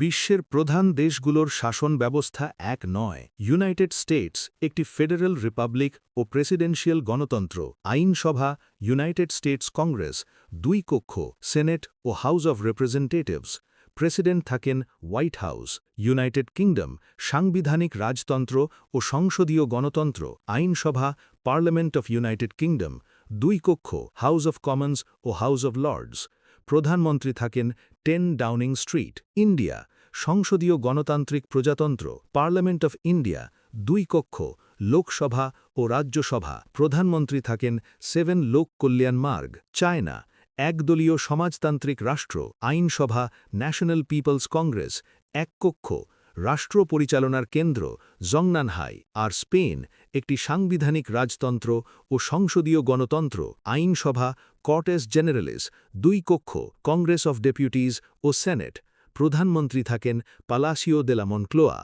বিশ্বের প্রধান দেশগুলোর শাসন ব্যবস্থা এক নয়। ইউনাইটেড স্টেটস একটি ফেডারেল রিপাবলিক ও প্রেসিডেন্সিয়াল গণতন্ত্র। আইনসভা ইউনাইটেড স্টেটস কংগ্রেস, দুই কক্ষ সেনেট ও হাউস অব রিপ্রেজেন্টেটিভস। প্রেসিডেন্ট থাকেন হোয়াইট হাউস। ইউনাইটেড কিংডম সাংবিধানিক রাজতন্ত্র ও সংসদীয় গণতন্ত্র। আইনসভা পার্লামেন্ট অফ ইউনাইটেড কিংডম, দুই কক্ষ হাউস অব কমন্স ও হাউস অব লর্ডস। প্রধানমন্ত্রী থাকেন 10 ডাউনিং স্ট্রিট। ইন্ডিয়া সংসদীয় গণতান্ত্রিক প্রজাতন্ত্র। পার্লামেন্ট অফ ইন্ডিয়া, দুই কক্ষ লোকসভা ও রাজ্যসভা। প্রধানমন্ত্রী থাকেন 7 লোক কল্যাণ মার্গ। চায়না একদলীয় সমাজতান্ত্রিক রাষ্ট্র। আইনসভা ন্যাশনাল পিপলস কংগ্রেস, এক কক্ষ রাষ্ট্র পরিচালনার কেন্দ্র জংনানহাই। আর স্পেন একটি সাংবিধানিক রাজতন্ত্র ও সংসদীয় গণতন্ত্র। আইনসভা কর্টেস জেনারেলিস, দুই কক্ষ Congress of deputies O senate. প্রধানমন্ত্রী থাকেন পালাসিও দে লা মনক্লোয়া।